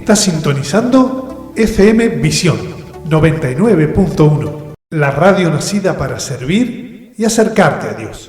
Está sintonizando FM Visión 99.1, la radio nacida para servir y acercarte a Dios.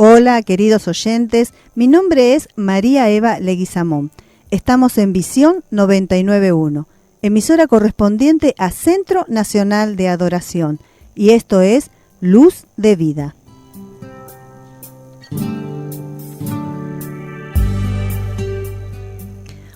Hola, queridos oyentes, mi nombre es María Eva Leguizamón. Estamos en Visión 99.1, emisora correspondiente a Centro Nacional de Adoración, y esto es Luz de Vida.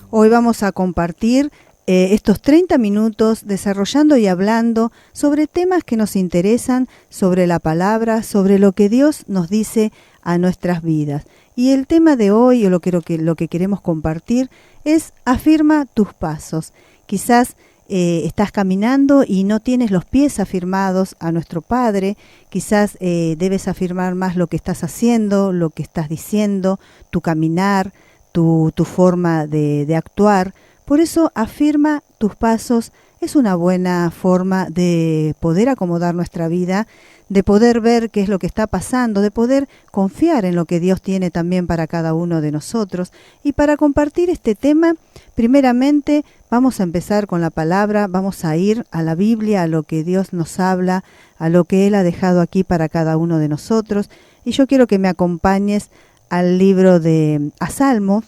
Hoy vamos a compartir estos 30 minutos desarrollando y hablando sobre temas que nos interesan, sobre la palabra, sobre lo que Dios nos dice a nuestras vidas. Y el tema de hoy, o lo que queremos compartir, es afirma tus pasos. Quizás estás caminando y no tienes los pies afirmados a nuestro Padre, quizás debes afirmar más lo que estás haciendo, lo que estás diciendo, tu caminar, tu forma de actuar. Por eso afirma tus pasos es una buena forma de poder acomodar nuestra vida, de poder ver qué es lo que está pasando, de poder confiar en lo que Dios tiene también para cada uno de nosotros. Y para compartir este tema, primeramente vamos a empezar con la palabra, vamos a ir a la Biblia, a lo que Dios nos habla, a lo que Él ha dejado aquí para cada uno de nosotros. Y yo quiero que me acompañes al libro a Salmos.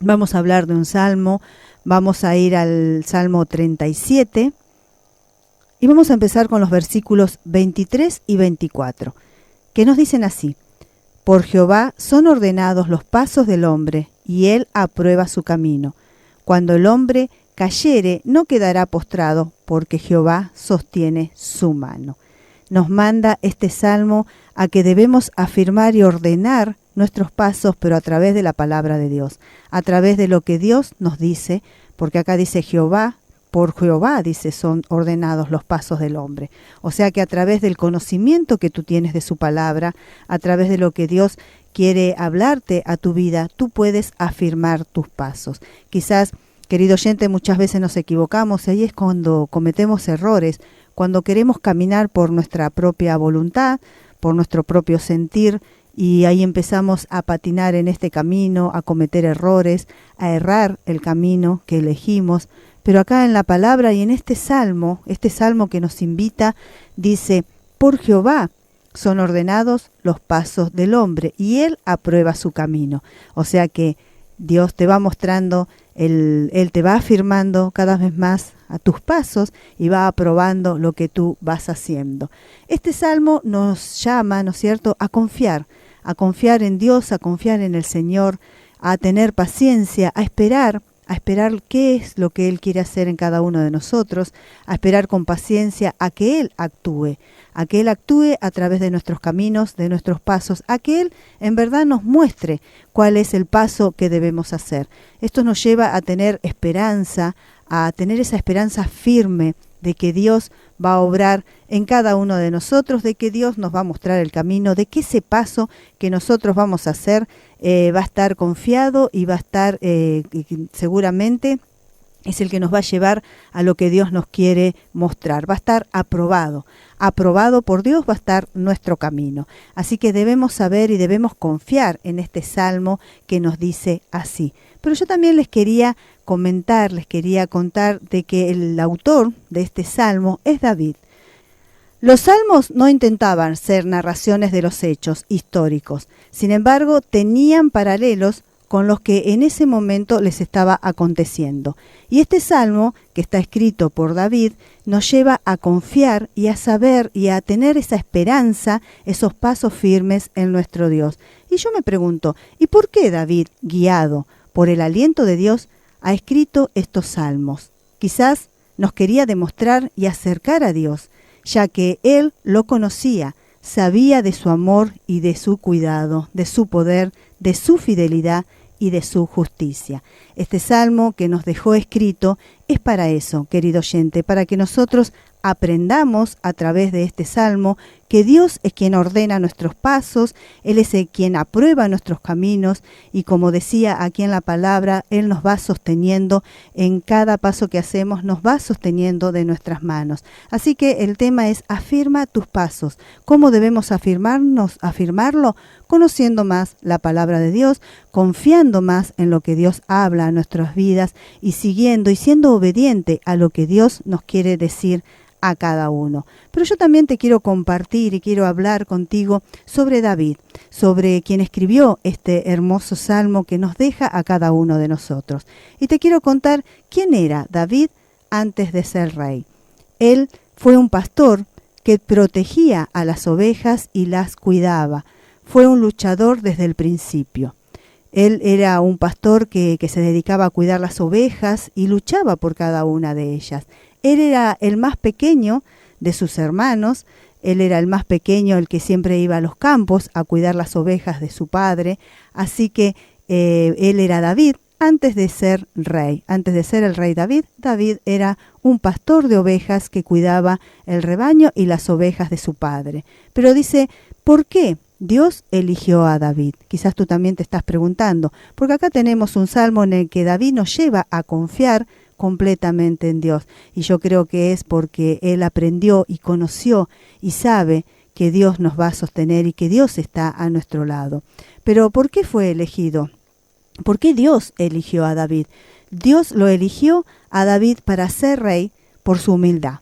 Vamos a hablar de un salmo, vamos a ir al Salmo 37 y vamos a empezar con los versículos 23 y 24, que nos dicen así: Por Jehová son ordenados los pasos del hombre, y él aprueba su camino. Cuando el hombre cayere, no quedará postrado, porque Jehová sostiene su mano. Nos manda este salmo a que debemos afirmar y ordenar nuestros pasos, pero a través de la palabra de Dios, a través de lo que Dios nos dice, porque acá dice Jehová, por Jehová, dice, son ordenados los pasos del hombre. O sea que a través del conocimiento que tú tienes de su palabra, a través de lo que Dios quiere hablarte a tu vida, tú puedes afirmar tus pasos. Quizás, querido oyente, muchas veces nos equivocamos, y ahí es cuando cometemos errores, cuando queremos caminar por nuestra propia voluntad, por nuestro propio sentir, y ahí empezamos a patinar en este camino, a cometer errores, a errar el camino que elegimos. Pero acá en la palabra y en este salmo que nos invita, dice, por Jehová son ordenados los pasos del hombre, y él aprueba su camino. O sea que Dios te va mostrando, Él te va afirmando cada vez más a tus pasos y va aprobando lo que tú vas haciendo. Este salmo nos llama, ¿no es cierto?, a confiar a confiar en Dios, a confiar en el Señor, a tener paciencia, a esperar qué es lo que Él quiere hacer en cada uno de nosotros, a esperar con paciencia a que Él actúe a través de nuestros caminos, de nuestros pasos, a que Él en verdad nos muestre cuál es el paso que debemos hacer. Esto nos lleva a tener esperanza, a tener esa esperanza firme de que Dios va a obrar en cada uno de nosotros, de que Dios nos va a mostrar el camino, de que ese paso que nosotros vamos a hacer va a estar confiado y va a estar seguramente es el que nos va a llevar a lo que Dios nos quiere mostrar. Va a estar aprobado por Dios, va a estar nuestro camino. Así que debemos saber y debemos confiar en este salmo que nos dice así. Pero yo también les quería contar de que el autor de este salmo es David. Los salmos no intentaban ser narraciones de los hechos históricos, sin embargo tenían paralelos con los que en ese momento les estaba aconteciendo. Y este salmo, que está escrito por David, nos lleva a confiar y a saber y a tener esa esperanza, esos pasos firmes en nuestro Dios. Y yo me pregunto, ¿y por qué David, guiado por el aliento de Dios, ha escrito estos salmos? Quizás nos quería demostrar y acercar a Dios, ya que él lo conocía, sabía de su amor y de su cuidado, de su poder, de su fidelidad y de su justicia. Este salmo que nos dejó escrito es para eso, querido oyente, para que nosotros aprendamos a través de este salmo que Dios es quien ordena nuestros pasos, Él es quien aprueba nuestros caminos y como decía aquí en la palabra, Él nos va sosteniendo en cada paso que hacemos, nos va sosteniendo de nuestras manos. Así que el tema es afirma tus pasos. ¿Cómo debemos afirmarlo? Conociendo más la palabra de Dios, confiando más en lo que Dios habla a nuestras vidas y siguiendo y siendo obediente a lo que Dios nos quiere decir a cada uno. Pero yo también te quiero compartir y quiero hablar contigo sobre David, sobre quien escribió este hermoso salmo que nos deja a cada uno de nosotros. Y te quiero contar quién era David antes de ser rey. Él fue un pastor que protegía a las ovejas y las cuidaba. Fue un luchador desde el principio. Él era un pastor que se dedicaba a cuidar las ovejas y luchaba por cada una de ellas. Él era el más pequeño de sus hermanos, él era el más pequeño, el que siempre iba a los campos a cuidar las ovejas de su padre, así que él era David antes de ser rey. Antes de ser el rey David, David era un pastor de ovejas que cuidaba el rebaño y las ovejas de su padre. Pero dice, ¿por qué Dios eligió a David? Quizás tú también te estás preguntando, porque acá tenemos un salmo en el que David nos lleva a confiar completamente en Dios. Y yo creo que es porque él aprendió y conoció y sabe que Dios nos va a sostener y que Dios está a nuestro lado. Pero ¿por qué fue elegido? ¿Por qué Dios eligió a David? Dios lo eligió a David para ser rey por su humildad.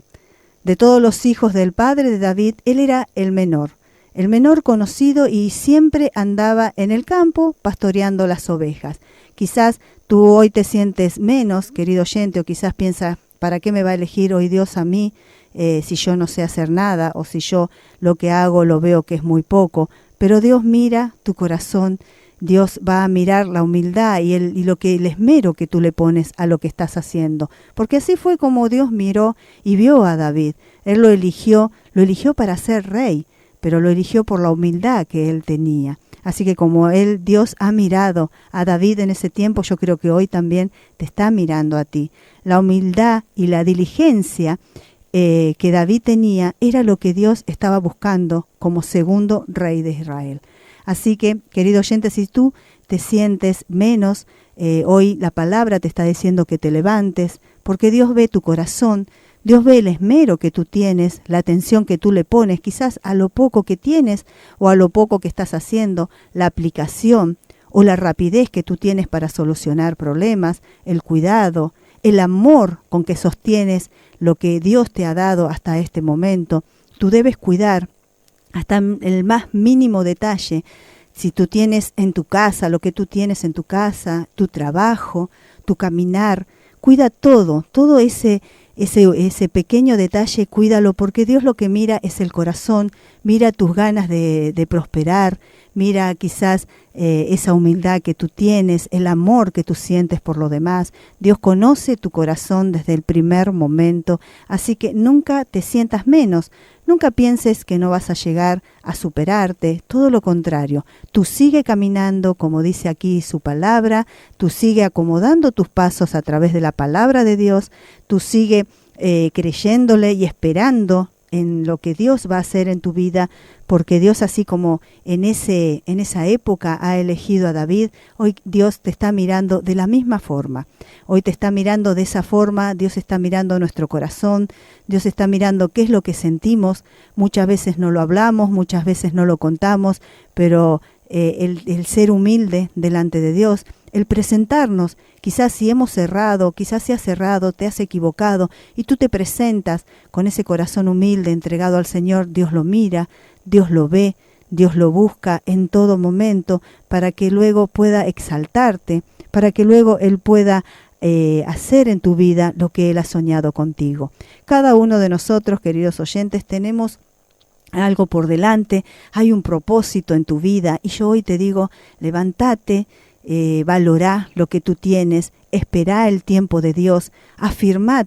De todos los hijos del padre de David, él era el menor conocido y siempre andaba en el campo pastoreando las ovejas. Quizás tú hoy te sientes menos, querido oyente, o quizás piensas, ¿para qué me va a elegir hoy Dios a mí si yo no sé hacer nada o si yo lo que hago lo veo que es muy poco? Pero Dios mira tu corazón, Dios va a mirar la humildad y lo que el esmero que tú le pones a lo que estás haciendo. Porque así fue como Dios miró y vio a David. Él lo eligió para ser rey, pero lo eligió por la humildad que él tenía. Así que como Dios ha mirado a David en ese tiempo, yo creo que hoy también te está mirando a ti. La humildad y la diligencia que David tenía era lo que Dios estaba buscando como segundo rey de Israel. Así que, querido oyente, si tú te sientes menos, hoy la palabra te está diciendo que te levantes, porque Dios ve tu corazón, Dios ve el esmero que tú tienes, la atención que tú le pones, quizás a lo poco que tienes o a lo poco que estás haciendo, la aplicación o la rapidez que tú tienes para solucionar problemas, el cuidado, el amor con que sostienes lo que Dios te ha dado hasta este momento. Tú debes cuidar hasta el más mínimo detalle. Si tú tienes en tu casa, lo que tú tienes en tu casa, tu trabajo, tu caminar, cuida todo ese pequeño detalle, cuídalo, porque Dios lo que mira es el corazón, mira tus ganas de prosperar, mira quizás esa humildad que tú tienes, el amor que tú sientes por lo demás. Dios conoce tu corazón desde el primer momento, así que nunca te sientas menos, nunca pienses que no vas a llegar a superarte, todo lo contrario. Tú sigue caminando, como dice aquí su palabra, tú sigue acomodando tus pasos a través de la palabra de Dios, tú sigue creyéndole y esperando en lo que Dios va a hacer en tu vida, porque Dios, así como en esa época ha elegido a David, hoy Dios te está mirando de la misma forma. Hoy te está mirando de esa forma, Dios está mirando nuestro corazón, Dios está mirando qué es lo que sentimos. Muchas veces no lo hablamos, muchas veces no lo contamos, pero el ser humilde delante de Dios, el presentarnos, quizás si hemos errado, quizás si has errado, te has equivocado y tú te presentas con ese corazón humilde entregado al Señor, Dios lo mira, Dios lo ve, Dios lo busca en todo momento para que luego pueda exaltarte, para que luego Él pueda hacer en tu vida lo que Él ha soñado contigo. Cada uno de nosotros, queridos oyentes, tenemos algo por delante, hay un propósito en tu vida y yo hoy te digo, levántate, valorá lo que tú tienes, esperá el tiempo de Dios, afirma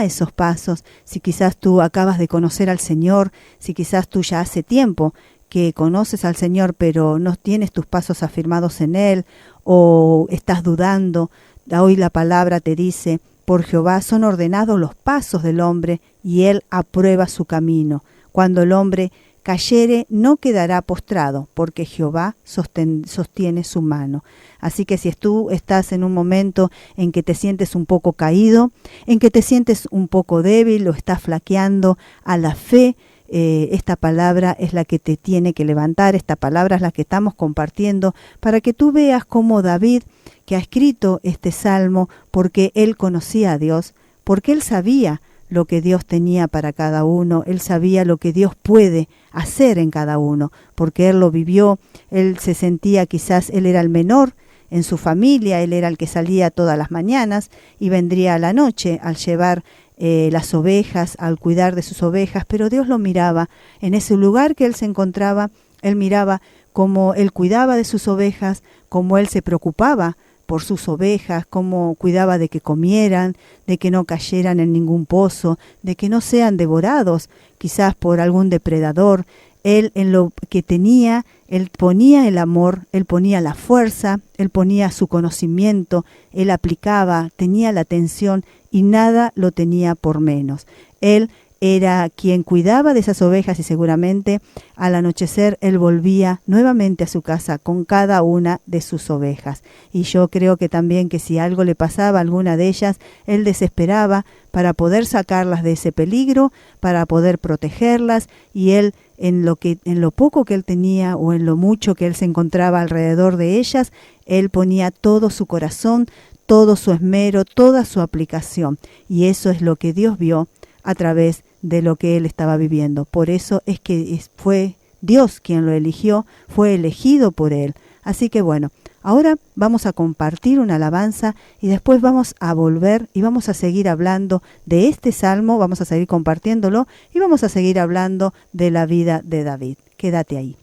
esos pasos. Si quizás tú acabas de conocer al Señor, si quizás tú ya hace tiempo que conoces al Señor pero no tienes tus pasos afirmados en Él o estás dudando, hoy la palabra te dice, por Jehová son ordenados los pasos del hombre y Él aprueba su camino. Cuando el hombre cayere, no quedará postrado, porque Jehová sostiene su mano. Así que si tú estás en un momento en que te sientes un poco caído, en que te sientes un poco débil o estás flaqueando a la fe, esta palabra es la que te tiene que levantar, esta palabra es la que estamos compartiendo para que tú veas cómo David, que ha escrito este salmo, porque él conocía a Dios, porque él sabía lo que Dios tenía para cada uno, él sabía lo que Dios puede hacer en cada uno, porque él lo vivió, él se sentía quizás, él era el menor en su familia, él era el que salía todas las mañanas y vendría a la noche al llevar las ovejas, al cuidar de sus ovejas, pero Dios lo miraba en ese lugar que él se encontraba, él miraba cómo él cuidaba de sus ovejas, cómo él se preocupaba por sus ovejas, cómo cuidaba de que comieran, de que no cayeran en ningún pozo, de que no sean devorados quizás por algún depredador. Él en lo que tenía, él ponía el amor, él ponía la fuerza, él ponía su conocimiento, él aplicaba, tenía la atención y nada lo tenía por menos. Él era quien cuidaba de esas ovejas y seguramente al anochecer él volvía nuevamente a su casa con cada una de sus ovejas. Y yo creo que también que si algo le pasaba a alguna de ellas, él desesperaba para poder sacarlas de ese peligro, para poder protegerlas y él en lo poco que él tenía o en lo mucho que él se encontraba alrededor de ellas, él ponía todo su corazón, todo su esmero, toda su aplicación. Y eso es lo que Dios vio a través de lo que él estaba viviendo. Por eso es que fue Dios quien lo eligió, fue elegido por él. Así que bueno, ahora vamos a compartir una alabanza y después vamos a volver y vamos a seguir hablando de este salmo, vamos a seguir compartiéndolo y vamos a seguir hablando de la vida de David. Quédate ahí.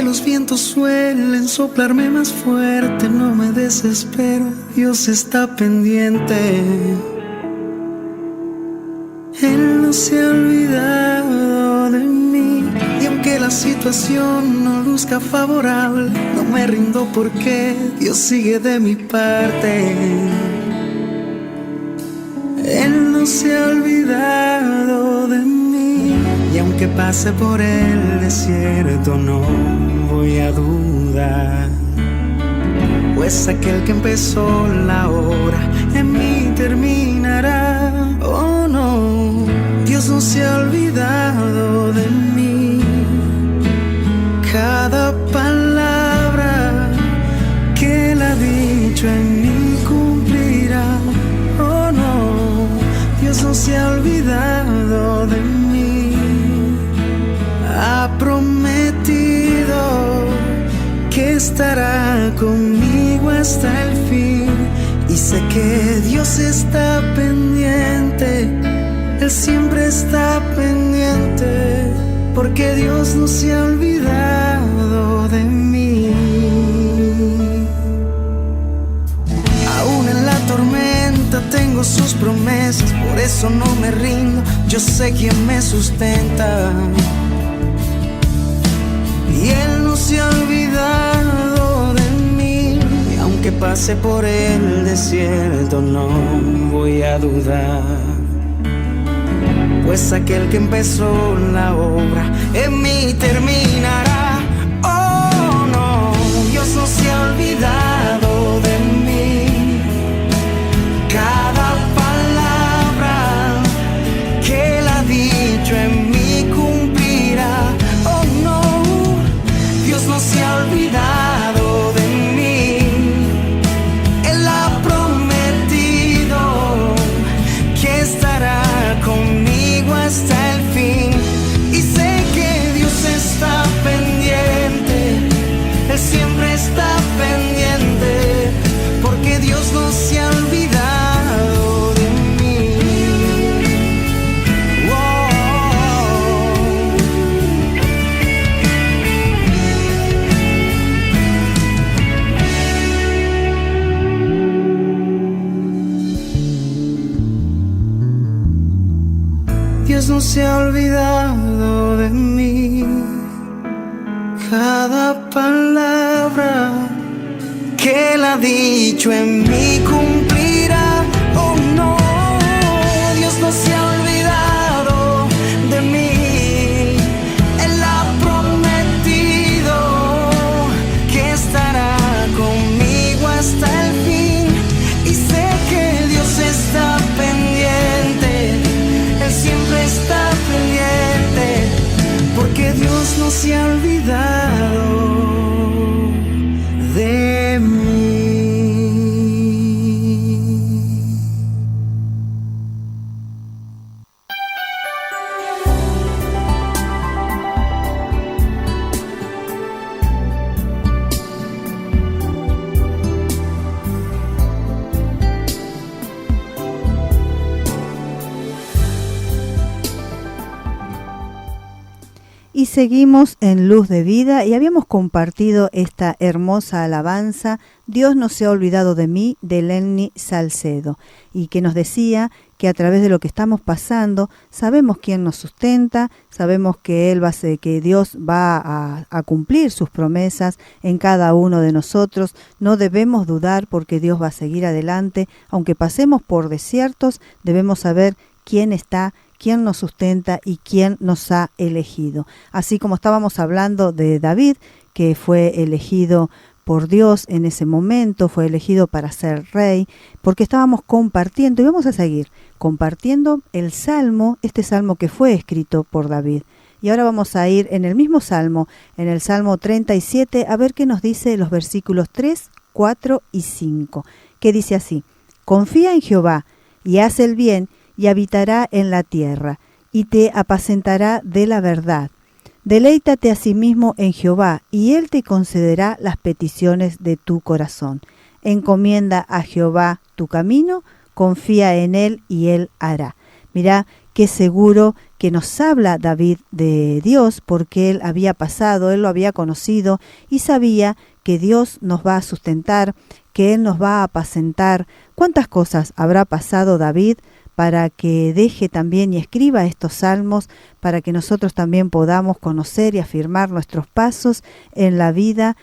Los vientos suelen soplarme más fuerte, no me desespero, Dios está pendiente. Él no se ha olvidado de mí y aunque la situación no luzca favorable, no me rindo porque Dios sigue de mi parte. Él no se ha olvidado de mí y aunque pase por el desierto no voy a dudar, pues aquel que empezó la obra en mí terminará. Oh no, Dios no se ha olvidado de mí. Cada palabra que se ha olvidado de mí. Ha prometido que estará conmigo hasta el fin. Y sé que Dios está pendiente, Él siempre está pendiente, porque Dios no se ha olvidado de mí. Aún en la tormenta tengo sus promesas, por eso no me rindo, yo sé quién me sustenta. Y Él no se ha olvidado de mí, y aunque pase por el desierto no voy a dudar, pues aquel que empezó la obra en mí terminará. Oh no, Dios no se ha olvidado de mí. Cada palabra que Él ha dicho en mí cumplirá. Oh no, Dios no se ha olvidado de mí. Él ha prometido que estará conmigo hasta el fin. Y sé que Dios está pendiente, Él siempre está pendiente, porque Dios no se ha olvidado de mí. Dios no se ha olvidado de mí. Cada palabra que Él ha dicho en mí cumplirá. Oh no, Dios no se ha olvidado de mí. Él ha prometido que estará conmigo hasta el fin. Y sé que Dios está pendiente, Él siempre está pendiente, porque Dios no se ha olvidado de mí. Y seguimos en Luz de Vida y habíamos compartido esta hermosa alabanza, Dios no se ha olvidado de mí, de Lenny Salcedo, y que nos decía que a través de lo que estamos pasando sabemos quién nos sustenta, sabemos que que Dios va a cumplir sus promesas en cada uno de nosotros. No debemos dudar porque Dios va a seguir adelante, aunque pasemos por desiertos, debemos saber quién está, quién nos sustenta y quién nos ha elegido. Así como estábamos hablando de David, que fue elegido por Dios en ese momento, fue elegido para ser rey, porque estábamos compartiendo, y vamos a seguir compartiendo el Salmo, este Salmo que fue escrito por David. Y ahora vamos a ir en el mismo Salmo, en el Salmo 37, a ver qué nos dice los versículos 3, 4 y 5, que dice así: confía en Jehová y haz el bien, y habitará en la tierra, y te apacentará de la verdad. Deleítate asimismo en Jehová, y Él te concederá las peticiones de tu corazón. Encomienda a Jehová tu camino, confía en Él, y Él hará. Mirá qué seguro que nos habla David de Dios, porque él había pasado, él lo había conocido, y sabía que Dios nos va a sustentar, que Él nos va a apacentar. ¿Cuántas cosas habrá pasado David para que deje también y escriba estos salmos, para que nosotros también podamos conocer y afirmar nuestros pasos en la vida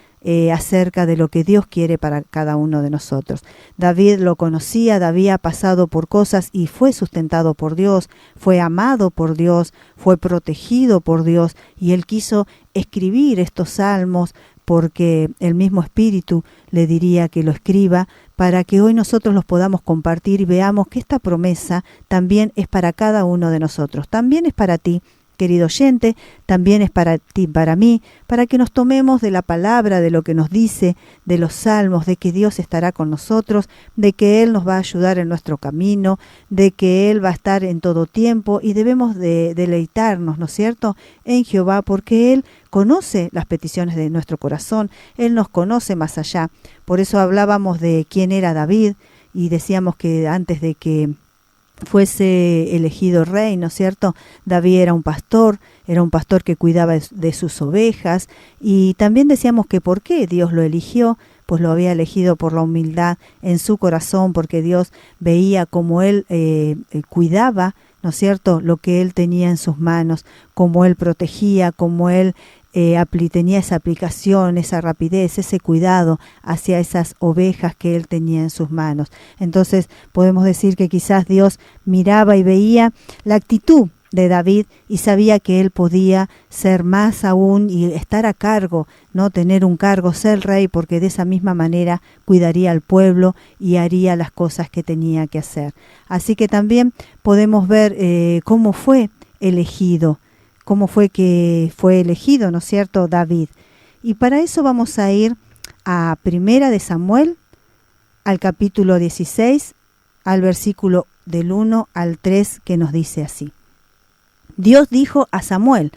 acerca de lo que Dios quiere para cada uno de nosotros? David lo conocía, David ha pasado por cosas y fue sustentado por Dios, fue amado por Dios, fue protegido por Dios, y él quiso escribir estos salmos porque el mismo Espíritu le diría que lo escriba, para que hoy nosotros los podamos compartir y veamos que esta promesa también es para cada uno de nosotros, también es para ti, querido oyente, también es para ti, para mí, para que nos tomemos de la palabra, de lo que nos dice, de los salmos, de que Dios estará con nosotros, de que Él nos va a ayudar en nuestro camino, de que Él va a estar en todo tiempo y debemos de deleitarnos, ¿no es cierto?, en Jehová, porque Él conoce las peticiones de nuestro corazón, Él nos conoce más allá. Por eso hablábamos de quién era David y decíamos que antes de que fuese elegido rey, ¿no es cierto?, David era un pastor que cuidaba de sus ovejas, y también decíamos que por qué Dios lo eligió, pues lo había elegido por la humildad en su corazón, porque Dios veía cómo él cuidaba, ¿no es cierto?, lo que él tenía en sus manos, cómo él protegía, cómo él tenía esa aplicación, esa rapidez, ese cuidado hacia esas ovejas que él tenía en sus manos. Entonces podemos decir que quizás Dios miraba y veía la actitud de David y sabía que él podía ser más aún y estar a cargo, no tener un cargo, ser rey, porque de esa misma manera cuidaría al pueblo y haría las cosas que tenía que hacer. Así que también podemos ver cómo fue elegido, cómo fue que fue elegido, ¿no es cierto?, David. Y para eso vamos a ir a Primera de Samuel, al capítulo 16, al versículo del 1 al 3, que nos dice así. Dios dijo a Samuel: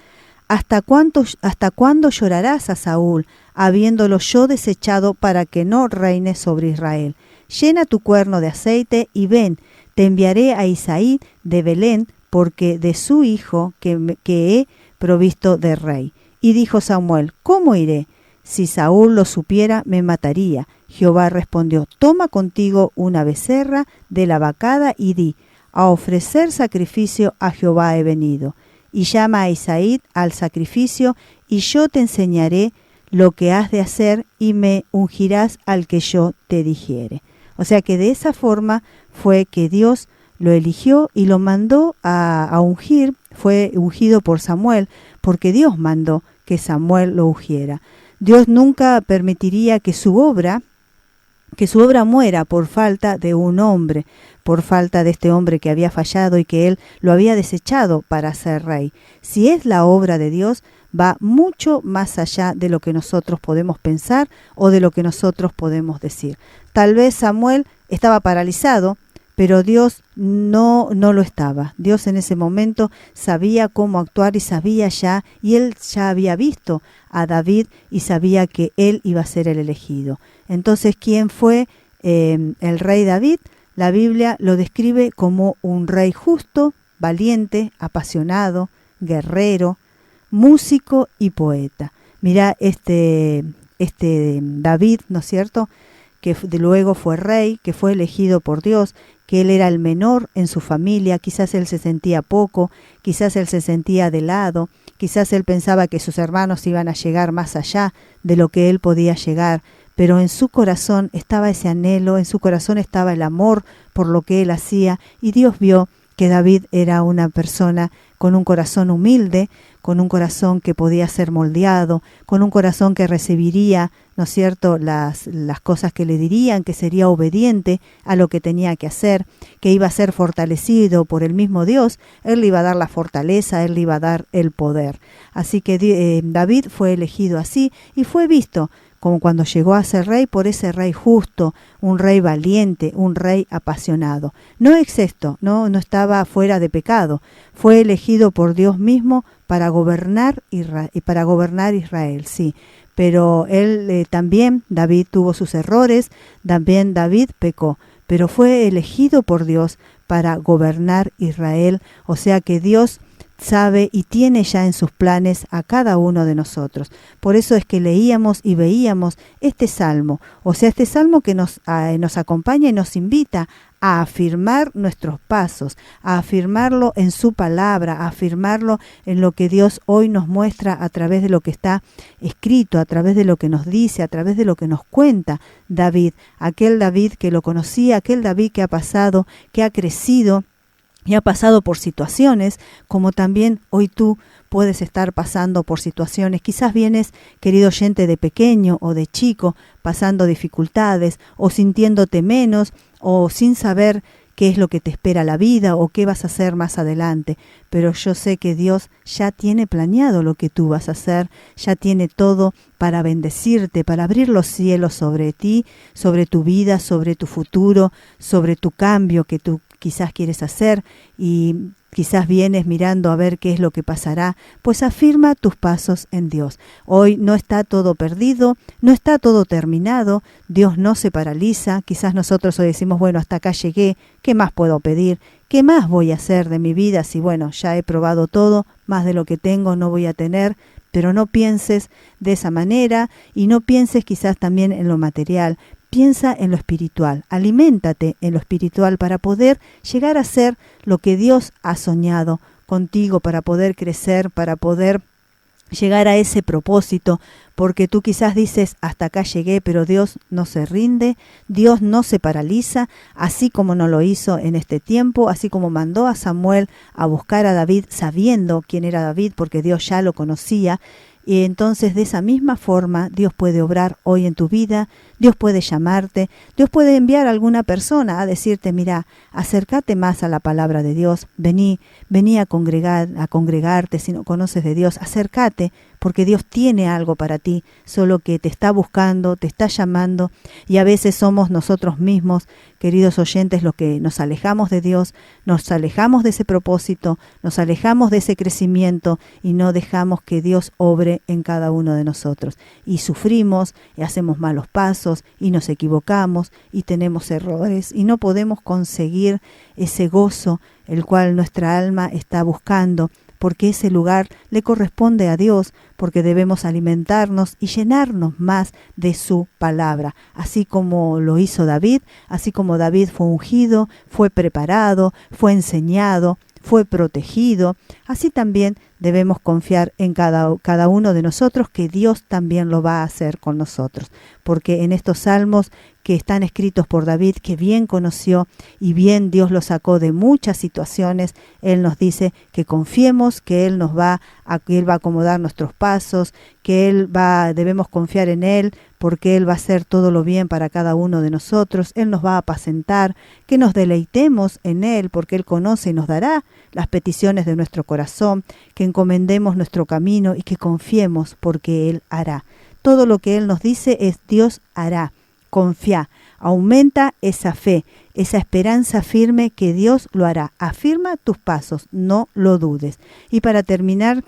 ¿Hasta cuándo llorarás a Saúl, habiéndolo yo desechado para que no reine sobre Israel? Llena tu cuerno de aceite y ven, te enviaré a Isaí de Belén, porque de su hijo que he provisto de rey. Y dijo Samuel: ¿Cómo iré? Si Saúl lo supiera, me mataría. Jehová respondió: Toma contigo una becerra de la vacada y di: a ofrecer sacrificio a Jehová he venido. Y llama a Isaí al sacrificio, y yo te enseñaré lo que has de hacer, y me ungirás al que yo te dijere. O sea que de esa forma fue que Dios lo eligió y lo mandó a ungir. Fue ungido por Samuel, porque Dios mandó que Samuel lo ungiera. Dios nunca permitiría que su obra muera por falta de un hombre, por falta de este hombre que había fallado y que él lo había desechado para ser rey. Si es la obra de Dios, va mucho más allá de lo que nosotros podemos pensar o de lo que nosotros podemos decir. Tal vez Samuel estaba paralizado, pero Dios no lo estaba. Dios en ese momento sabía cómo actuar y sabía ya, y él ya había visto a David y sabía que él iba a ser el elegido. Entonces, ¿quién fue el rey David? La Biblia lo describe como un rey justo, valiente, apasionado, guerrero, músico y poeta. Mirá este David, ¿no es cierto?, que luego fue rey, que fue elegido por Dios, que él era el menor en su familia. Quizás él se sentía poco, quizás él se sentía de lado, quizás él pensaba que sus hermanos iban a llegar más allá de lo que él podía llegar, pero en su corazón estaba ese anhelo, en su corazón estaba el amor por lo que él hacía, y Dios vio que David era una persona con un corazón humilde, con un corazón que podía ser moldeado, con un corazón que recibiría, ¿no es cierto?, las cosas que le dirían, que sería obediente a lo que tenía que hacer, que iba a ser fortalecido por el mismo Dios. Él le iba a dar la fortaleza, él le iba a dar el poder. Así que David fue elegido así y fue visto como cuando llegó a ser rey por ese rey justo, un rey valiente, un rey apasionado. No excepto, no estaba fuera de pecado. Fue elegido por Dios mismo para gobernar Israel, sí. Pero él también, David tuvo sus errores, también David pecó, pero fue elegido por Dios para gobernar Israel. O sea que Dios sabe y tiene ya en sus planes a cada uno de nosotros. Por eso es que leíamos y veíamos este salmo, o sea, este salmo que nos acompaña y nos invita a afirmar nuestros pasos, a afirmarlo en su palabra, a afirmarlo en lo que Dios hoy nos muestra a través de lo que está escrito, a través de lo que nos dice, a través de lo que nos cuenta David, aquel David que lo conocía, aquel David que ha pasado, que ha crecido y ha pasado por situaciones, como también hoy tú puedes estar pasando por situaciones. Quizás vienes, querido oyente, de pequeño o de chico, pasando dificultades o sintiéndote menos o sin saber qué es lo que te espera la vida o qué vas a hacer más adelante, pero yo sé que Dios ya tiene planeado lo que tú vas a hacer, ya tiene todo para bendecirte, para abrir los cielos sobre ti, sobre tu vida, sobre tu futuro, sobre tu cambio que tú quizás quieres hacer y quizás vienes mirando a ver qué es lo que pasará, pues afirma tus pasos en Dios. Hoy no está todo perdido, no está todo terminado, Dios no se paraliza. Quizás nosotros hoy decimos, bueno, hasta acá llegué, ¿qué más puedo pedir? ¿Qué más voy a hacer de mi vida si, bueno, ya he probado todo, más de lo que tengo no voy a tener? Pero no pienses de esa manera y no pienses quizás también en lo material. Piensa en lo espiritual, aliméntate en lo espiritual para poder llegar a ser lo que Dios ha soñado contigo, para poder crecer, para poder llegar a ese propósito, porque tú quizás dices, hasta acá llegué, pero Dios no se rinde, Dios no se paraliza, así como no lo hizo en este tiempo, así como mandó a Samuel a buscar a David sabiendo quién era David, porque Dios ya lo conocía. Y entonces de esa misma forma Dios puede obrar hoy en tu vida, Dios puede llamarte, Dios puede enviar a alguna persona a decirte, mira, acércate más a la palabra de Dios, vení a congregarte si no conoces de Dios, acércate porque Dios tiene algo para ti, solo que te está buscando, te está llamando y a veces somos nosotros mismos, queridos oyentes, los que nos alejamos de Dios, nos alejamos de ese propósito, nos alejamos de ese crecimiento y no dejamos que Dios obre en cada uno de nosotros. Y sufrimos, y hacemos malos pasos, y nos equivocamos, y tenemos errores, y no podemos conseguir ese gozo el cual nuestra alma está buscando, porque ese lugar le corresponde a Dios, porque debemos alimentarnos y llenarnos más de su palabra, así como lo hizo David, así como David fue ungido, fue preparado, fue enseñado, fue protegido, así también debemos confiar en cada uno de nosotros que Dios también lo va a hacer con nosotros, porque en estos salmos que están escritos por David, que bien conoció y bien Dios lo sacó de muchas situaciones, Él nos dice que confiemos, que Él va a acomodar nuestros pasos, que debemos confiar en Él, porque Él va a hacer todo lo bien para cada uno de nosotros, Él nos va a apacentar, que nos deleitemos en Él, porque Él conoce y nos dará las peticiones de nuestro corazón, que encomendemos nuestro camino y que confiemos, porque Él hará. Todo lo que Él nos dice es Dios hará. Confía, aumenta esa fe, esa esperanza firme que Dios lo hará. Afirma tus pasos, no lo dudes. Y para terminar,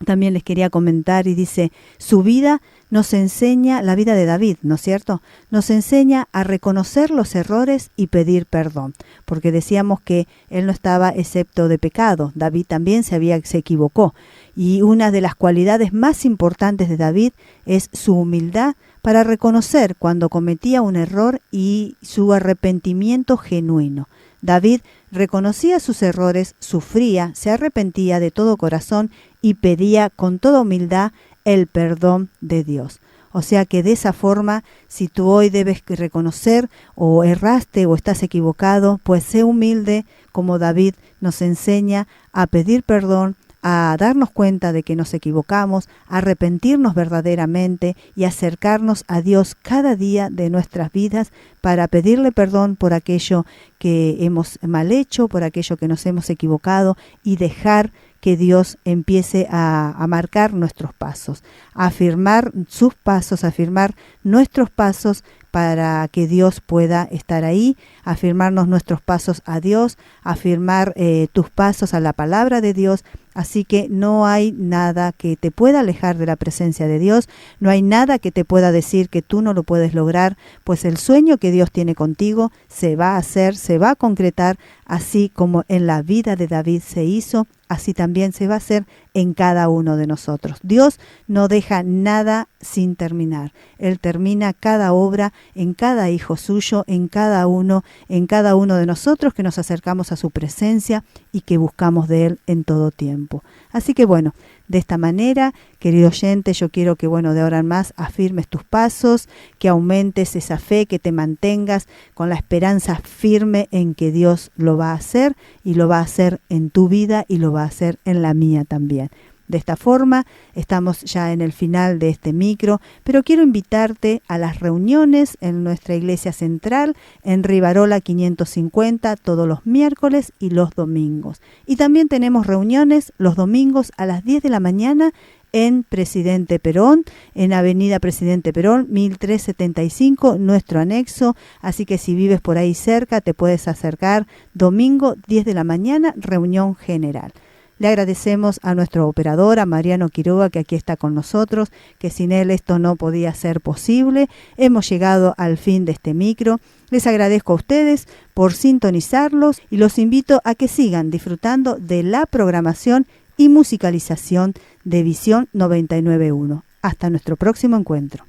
también les quería comentar y dice, su vida nos enseña, la vida de David, ¿no es cierto? Nos enseña a reconocer los errores y pedir perdón, porque decíamos que él no estaba excepto de pecado, David también se equivocó, y una de las cualidades más importantes de David es su humildad para reconocer cuando cometía un error y su arrepentimiento genuino. David reconocía sus errores, sufría, se arrepentía de todo corazón y pedía con toda humildad el perdón de Dios. O sea que de esa forma, si tú hoy debes reconocer o erraste o estás equivocado, pues sé humilde como David nos enseña a pedir perdón, a darnos cuenta de que nos equivocamos, a arrepentirnos verdaderamente y acercarnos a Dios cada día de nuestras vidas para pedirle perdón por aquello que hemos mal hecho, por aquello que nos hemos equivocado y dejar que Dios empiece a marcar nuestros pasos, a afirmar sus pasos, a afirmar nuestros pasos para que Dios pueda estar ahí, afirmarnos nuestros pasos a Dios, afirmar tus pasos a la palabra de Dios. Así que no hay nada que te pueda alejar de la presencia de Dios, no hay nada que te pueda decir que tú no lo puedes lograr, pues el sueño que Dios tiene contigo se va a hacer, se va a concretar, así como en la vida de David se hizo, así también se va a hacer en cada uno de nosotros. Dios no deja nada sin terminar. Él termina cada obra en cada hijo suyo, en cada uno de nosotros que nos acercamos a su presencia y que buscamos de Él en todo tiempo. Así que bueno, de esta manera, querido oyente, yo quiero que de ahora en más afirmes tus pasos, que aumentes esa fe, que te mantengas con la esperanza firme en que Dios lo va a hacer y lo va a hacer en tu vida y lo va a hacer en la mía también. De esta forma, estamos ya en el final de este micro, pero quiero invitarte a las reuniones en nuestra iglesia central, en Rivarola 550, todos los miércoles y los domingos. Y también tenemos reuniones los domingos a las 10 de la mañana en Presidente Perón, en Avenida Presidente Perón, 1375, nuestro anexo. Así que si vives por ahí cerca, te puedes acercar domingo 10 de la mañana, reunión general. Le agradecemos a nuestro operador, a Mariano Quiroga, que aquí está con nosotros, que sin él esto no podía ser posible. Hemos llegado al fin de este micro. Les agradezco a ustedes por sintonizarlos y los invito a que sigan disfrutando de la programación y musicalización de Visión 99.1. Hasta nuestro próximo encuentro.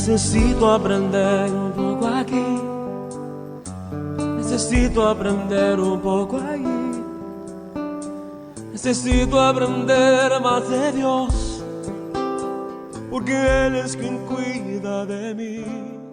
Necesito aprender un poco aquí, necesito aprender un poco allí, necesito aprender más de Dios, porque Él es quien cuida de mí.